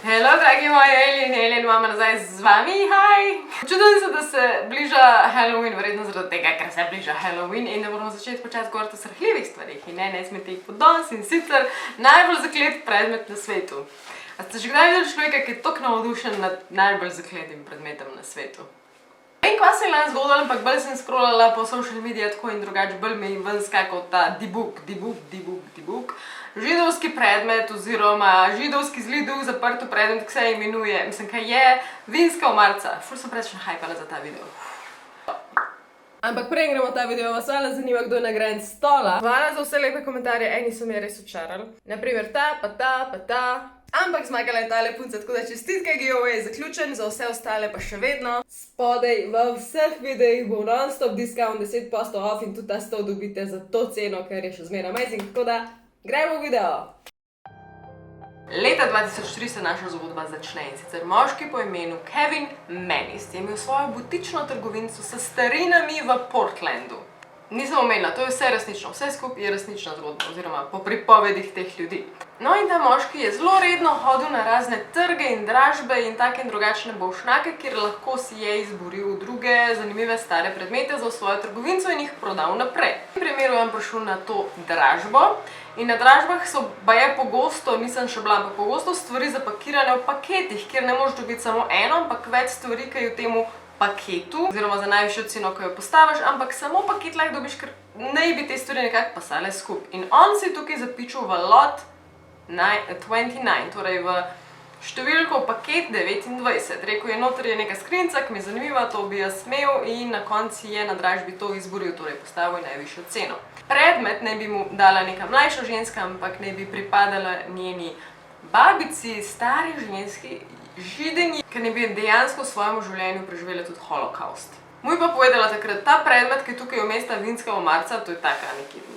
Hello, dragi moji Alien imamo nazaj z vami, hi! Čudujem se, da se bliža Halloween, verjetno zaradi tega, ker se bliža Halloween in da moramo začeti početi govoriti o srhljivih stvarih in ne smeti jih pod danes in sicer najbolj zaklet predmet na svetu. A ste že kdaj videli človeka, ki je toliko navdušen nad najbolj zakletim predmetom na svetu? Vem, kva se je lani zgodilo, ampak bolj sem scrollala po social media tako in drugače, bolj mi je ven skakal ta dibuk. Židovski predmet oziroma židovski zli duh zaprto predmet, ki se imenuje, mislim, kaj je, vinska omarica. Ful sem prečna hajpala za ta video. Ampak prej gremo ta video, vas hvala zanima, kdo je nagrajen stola. Hvala za vse lepe komentarje, eni so me res očarali. Naprimer ta, pa ta. Ampak zmagala je tale punca, tako da čestitke, giveaway je zaključen, za vse ostale pa še vedno. Spodaj v vseh videih bo non-stop discount 10% off in tudi ta stol dobite za to ceno, ker je še zmeraj amazing, tako da gremo v video! Leta 2003 se naša zgodba začne in sicer moški po imenu Kevin Menis je imel svojo butično trgovinico s starinami v Portlandu. Nisem omenila, to je vse resnično, vse skupaj je resnična zgodba, oziroma po pripovedih teh ljudi. No in ta moški je zelo redno hodil na razne trge in dražbe in take in drugačne bošnjake, kjer lahko si je izboril druge zanimive stare predmete za svojo trgovinico in jih prodal naprej. V primeru je prišel na to dražbo in na dražbah so baje pogosto, nisem še bila, ampak pogosto stvari zapakirane v paketih, kjer ne moreš dobiti samo eno, ampak več stvari, ki je v temu paketu, oziroma za najvišjo ceno, ko jo postaviš, ampak samo paket lahko dobiš, ker naj bi te stvari nekako pasale skupaj. In on se je tukaj zapičil v lot 29, torej v številko paket 29. Rekel je, noter je neka skrinjica, ki mi je zanimiva, to bi jaz smel in na konci je na dražbi to izboril, torej postavil najvišjo ceno. Predmet naj bi mu dala neka mlajša ženska, ampak naj bi pripadala njeni babici, stari ženski, žideni, ker ne bi dejansko v svojem življenju preživela tudi holokaust. Mu je pa povedala takrat, ta predmet, ki je tukaj vmes ta vinska omarica, to je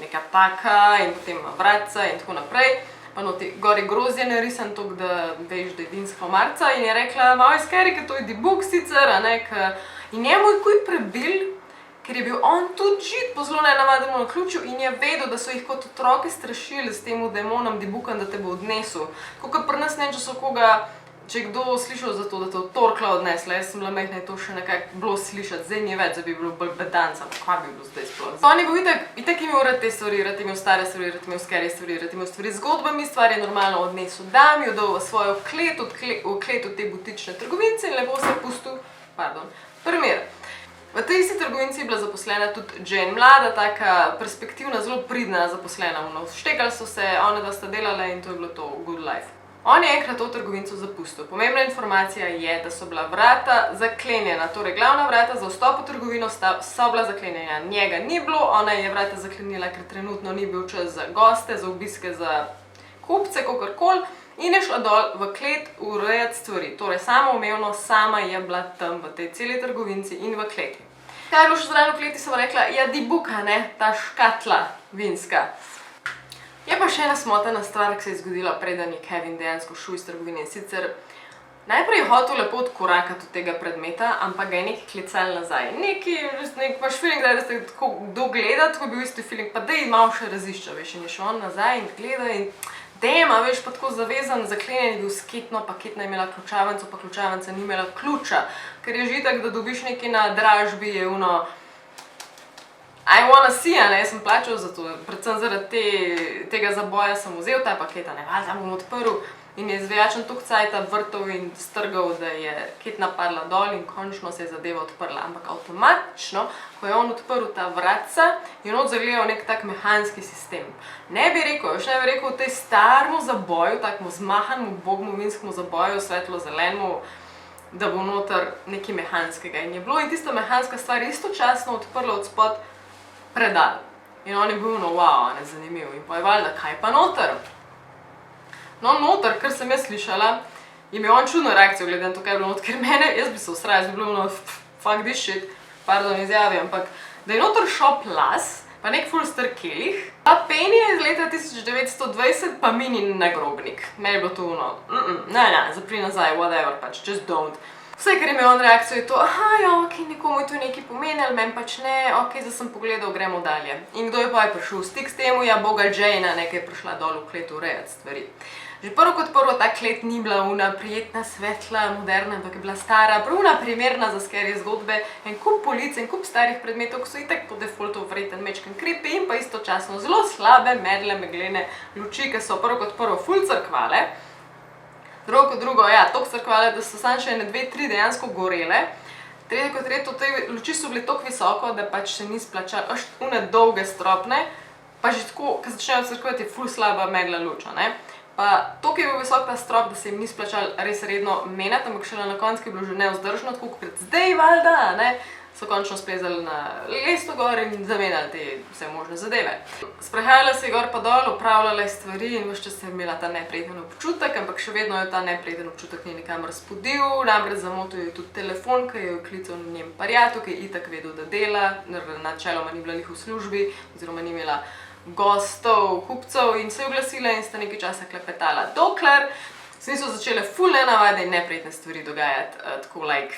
neka taka in potem ima vratca in tako naprej, pa noti gori grozdje narisan toliko, da veš, da je vinska omarica in je rekla, malo je scary, ker to je dibuk sicer, a ne, in njemu je kuj prebil, ker je bil on tudi žid po zelo nenavadnemu naključju in je vedel, da so jih kot otroke strašili s tem demonom dibukom, da te bo odnesel. Kot pri nas ne, če je kdo slišal za to, da te je torkla odnesla, jaz sem bila majhna in to še nekako bilo slišati, zdaj ni več, da bi bilo bolj bedanca, ampak kva bi bilo zdaj sploh. On je bil itak imel rad te stvari, rad imel stare stvari, rad imel scary stvari, rad imel stvari z zgodbami, stvar je normalno odnesel dam, jo dal v svojo klet, v klet od te butične trgovinice in lepo se je pustil, primer. V tej isti trgovinici je bila zaposlena tudi Jane, mlada, taka perspektivna, zelo pridna zaposlena, štekali so se, one da sta delala in to je bilo to good life. On je enkrat to trgovinico zapustil. Pomembna informacija je, da so bila vrata zaklenjena, torej glavna vrata za vstop v trgovino so bila zaklenjena. Njega ni bilo, ona je vrata zaklenila, ker trenutno ni bil čas za goste, za obiske, za kupce, kakorkoli, in je šla dol v klet urejati stvari. Torej samoumevno, sama je bila tam v tej celi trgovinci in v kleti. Kaj je bilo še zraven v kleti, sem rekla, ja dibuka, ne, ta škatla vinska. Je pa še ena smotana stvar, ki se je zgodila, preden je Kevin dejansko šel iz trgovine. Sicer najprej je hotel lepo odkorakati od tega predmeta, ampak ga je nekaj klicali nazaj. Imaš feeling, da ste tako kdo gleda, tako je bil isti feeling, pa dej malo še razišča, veš, in je šel on nazaj in gleda in dema, veš, pa tako zavezan, zaklenjen je bil sketno, paketna je imela ključavnico, pa ključavnica ni imela ključa, ker je že itak, da dobiš nekaj na dražbi, je ono I wanna see, a ne, jaz sem plačal za to, predvsem zaradi tega zaboja sem vzel ta paket, a ne, zdaj bom odprl in je zvijačen toliko cajta vrtal in strgal, da je ketna padla dol in končno se je zadeva odprla, ampak avtomatično, ko je on odprl ta vratca, je not zagledal nek tak mehanski sistem. Ne bi rekel v tej starmu zaboju, takmu zmahanemu, bogmu vinskemu zaboju, svetlo-zelenemu, da bo noter nekaj mehanskega in je bilo in tista mehanska stvar istočasno odprla od spod predal. In on je bil, no wow, ne, zanimiv. In pa je valjda, kaj pa noter? No, noter, kar sem jaz slišala, je imel on čudno reakcijo glede na to, kaj je bilo noter, ker mene, jaz bi se ustrajala, jaz bi bilo, no, fuck this shit, pardon izjavi, ampak da je noter šel las, pa nek ful star kelih, pa Penny je iz leta 1920, pa mini nagrobnik. Meni je bilo to, no, ne, zapri nazaj, whatever, pač, just don't. Vse, kar je imel on reakcijo, je to, aha, ja, ok, nekomu je to nekaj pomenilo, meni pač ne, ok, zdaj sem pogledal, gremo dalje. In kdo je pa prišel v stik s temu? Ja, boga Jane, nekaj je prišla dol v klet urejati stvari. Že prvo kot prvo ta klet ni bila una prijetna, svetla, moderna, ampak je bila stara, prav una primerna za scary zgodbe, en kup polic, en kup starih predmetov, ki so itak po defaultu vreten mečken creepy in pa istočasno zelo slabe, medle, meglene luči, ki so prvo kot prvo ful crkvale. Drugo kot drugo, ja, toliko crkvale, da so samo še ene 2-3 dejansko gorele. Tretje kot tretje, te luči so bile toliko visoko, da pač se ni splačalo, une dolge stropne, pa že tako, ko začnejo crkvati, je ful slaba megla luč, ne. Pa toliko je bil visok ta strop, da se jim ni splačalo res redno menjati, ampak šele na koncu, ki je bilo že nevzdržno, tako kot zdaj valjda, ne, so končno splezali na lesto gor in zamenjali te vse možne zadeve. Sprehajala se je gor pa dol, opravljala je stvari in ves čas je imela ta neprijeten občutek, ampak še vedno je ta neprijeten občutek ni nikamor spodil, namreč zamotil je tudi telefon, ki je klical njen prijatelj, ki je itak vedel, da dela, načeloma ni bila njih v službi, oziroma ni imela gostov, kupcev in se je oglasila in sta nekaj časa klepetala, dokler se niso začele ful nenavadne in neprijetne stvari dogajati, tako like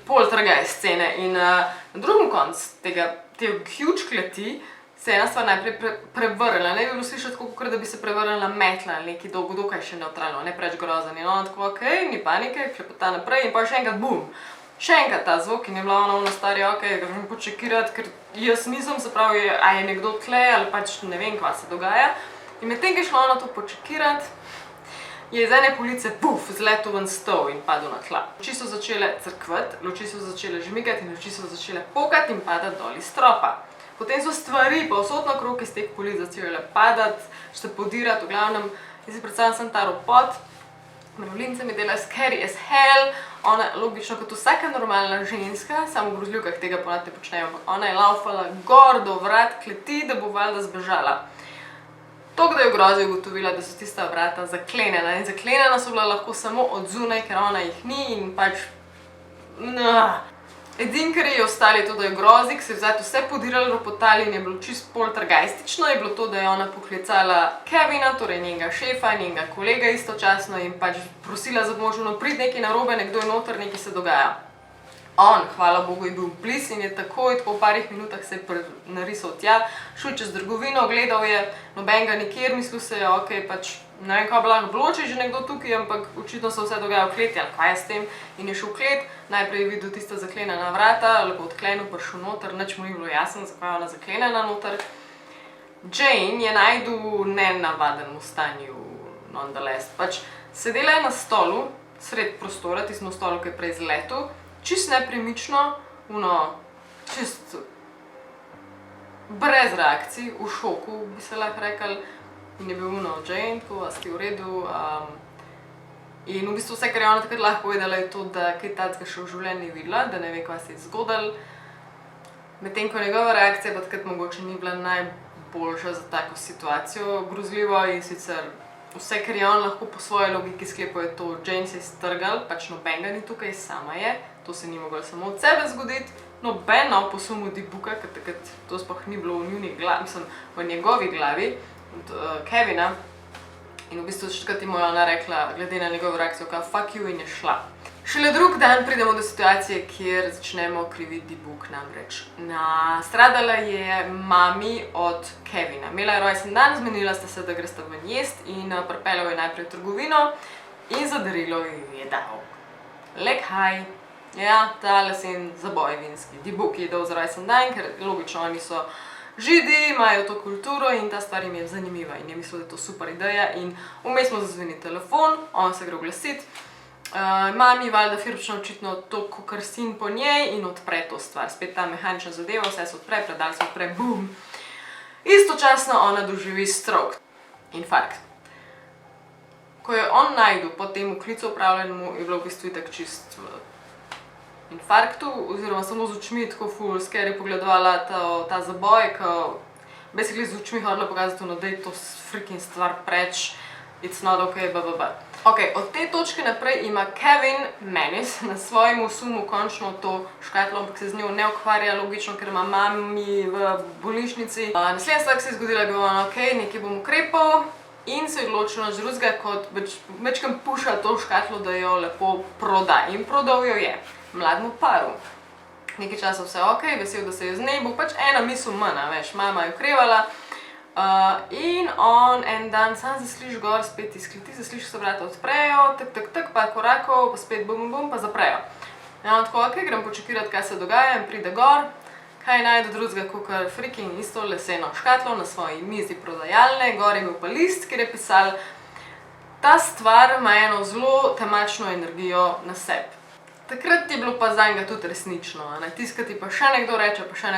poltergeist scene in na drugem koncu te huge kleti se je ena stvar najprej prevrnila, ne bi bilo slišati tako, kot da bi se prevrnila metla ali nekaj dokaj še neutralno, ne preveč grozen in ona tako, okej, ni panike, klepeta naprej in pa še enkrat bum. Še enkrat ta zvok in je bila ona stari, okej, grem počekirati, ker jaz nisem, se pravi, a je nekdo tle ali pač ne vem, kva se dogaja. In medtem, ko je šla ona to počekirati, je iz ene police, puf, zletel ven stol in padel na tla. Luči so začele crkvati, luči so začele žmigati in luči so začele pokati in padati dol iz stropa. Potem so stvari povsod naokrog iz teh polic začele padati, se podirati, v glavnem, jaz si predstavljam sem ta ropot, mravljince mi dela scary as hell, ona logično kot vsaka normalna ženska, samo v grozljivkah tega ponavadi ne počnejo, ampak ona je laufala gor do vrat kleti, da bo valjda zbežala. Toliko, da je v grozi ugotovila, da so tista vrata zaklenjena in zaklenjena so bila lahko samo od zunaj, ker ona jih ni in pač... Edino, kar je ostalo, je to, da je v grozi, ki se je vzeti vse podirali, ropotali in je bilo čisto poltergeistično, je bilo to, da je ona poklicala Kevina, torej njenega šefa, njenega kolega istočasno in pač prosila za možno priti nekaj narobe, nekdo je noter, nekaj se dogaja. On, hvala Bogu, je bil bliz in je takoj, tako v parih minutah se je narisal tja, šel čez trgovino, gledal je, nobenega nikjer, mislil se je, okej, pač ne vem, kaj bi lahko bilo, če je že nekdo tukaj, ampak očitno se vse dogaja v kleti, ali kaj je s tem, in je šel v klet, najprej je videl tista zaklenjena vrata, lepo odklenil, prišel noter, nič mu ni bilo jasno, zakaj je ona zaklenjena noter. Jane je najdu nenavaden v stanju, nonetheless, pač sedela je na stolu, sred prostora, tistem stolu, ki je prej zletel, čist nepremično, čist brez reakcij, v šoku, bi se lahko rekli, in je bil Jane, tako, a si v redu, in v bistvu vse, kar je ona takrat lahko povedala, je to, da kaj takega še v življenju ni videla, da ne ve, kva se je zgodilo, medtem ko njegova reakcija pa takrat mogoče ni bila najboljša za tako situacijo, grozljivo in sicer vse, kar je on lahko po svoji logiki sklepal, je to, Jane se je strgal, pač nobenega ni tukaj, sama je, to se ni moglo samo od sebe zgoditi, noben nov posum od Dibuka, ker takrat to sploh ni bilo v njuni glavi, mislim, v njegovi glavi, od Kevina, in v bistvu še takrat mu je ona rekla, glede na njegovo reakcijo, kao fuck you, in je šla. Šele drug dan pridemo do situacije, kjer začnemo kriviti Dibuk, namreč. Nastradala je mami od Kevina. Imela je rojsten dan, zmenila sta se, da gresta ven jest in pripeljal je najprej v trgovino in za darilo jo je dal. Lek haj. Ja, ta lesen zaboj vinski. Dibuk je dal za rojsten dan, ker logično oni so Židi, imajo to kulturo in ta stvar jim je zanimiva in je mislil, da je to super ideja in vmes mu zazveni telefon, on se gre oglasiti. Mami valjda firčno očitno to kakor sin po njej in odpre to stvar. Spet ta mehanična zadeva, vse se odpre, predal se odpre, bum. Istočasno ona doživi stroke. Infarkt. Ko je on najdu po tem klicu opravljenemu, je bilo v bistvu itak čist v infarktu, oziroma samo z očmi tako ful scary pogledovala ta zaboj, ko basically z očmi hodila pokazati, da je to freaking stvar preč, it's not okay, blablabla. Ok, od te točke naprej ima Kevin Menis na svojem sumu končno to škatlo, ampak se z njo ne ukvarja logično, ker ima mami v bolnišnici. Naslednja stvar, ki se je zgodila, je bilo, ok, nekaj bom ukrepal in se je odločila nič drugega, kot večkrat puša to škatlo, da jo lepo proda. In prodal jo je mlademu paru. Nekaj časa vse ok, vesel, da se je z njej, bo pač ena misel manj, veš, mama je okrevala. In on en dan sam zasliš gor, spet iz kleti, zasliš se vrata odprejo, pa korakov, pa spet bum, pa zaprejo. Ja, on tako, ok, grem počekirati, kaj se dogaja in pride gor, kaj najde drugega, kakor freaking isto leseno škatlo na svoji mizi prodajalne, gor je bil pa list, kjer je pisal, ta stvar ima eno zelo temačno energijo na sebi. Takrat je bilo pa zanj tudi resnično, tiskati pa še nekdo reče, pa še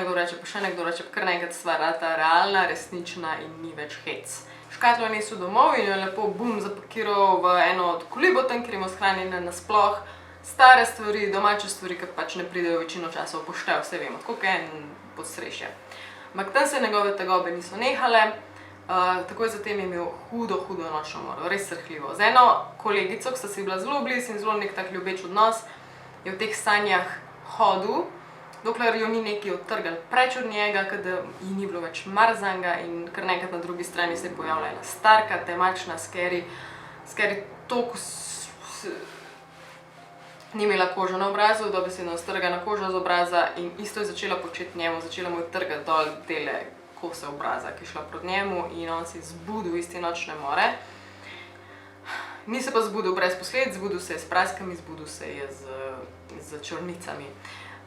nekdo reče, kar naenkrat stvar rata realna, resnična in ni več hec. Škatlo je nesel domov in jo lepo bum zapakiral v eno od koliboten, ker ima shranjene nasploh stare stvari, domače stvari, ki pač ne pridejo večino časa v poštev, vse vemo, tako kot en podstrešje. Ampak tam se njegove tegobe niso nehale, takoj zatem je imel hudo nočno moro, res srhljivo. Z eno kolegico, ki sta si bila zelo blizu in zelo nek tak ljubeč odnos, je v teh sanjah hodil, dokler jo ni nekaj odtrgal preč od njega, kada ji ni bilo več mar zanga in kar naenkrat na drugi strani se je pojavila ena starka, temačna, scary toliko ni imela kožo na obrazu, dobesedno strgana koža z obraza in isto je začela početi njemu, začela mu je trgati dol tele kose obraza, ki je šla proti njemu in on se je zbudil iz te nočne more. Ni se pa zbudil brez posledic, zbudil se je s praskami, zbudil se je z črnicami.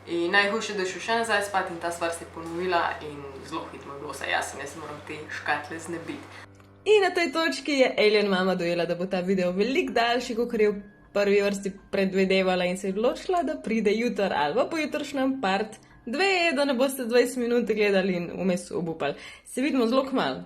In najhujše, da je šel še nazaj spat in ta stvar se je ponovila in zelo hitro je bilo vse jasno, jaz se moram te škatle znebiti. In na tej točki je Alien mama dojela, da bo ta video veliko daljši, kakor je v prvi vrsti predvidevala in se je odločila, da pride jutr ali pa pojutrišnjem part 2, da ne boste 20 minut gledali in vmes obupali. Se vidimo zelo kmalu.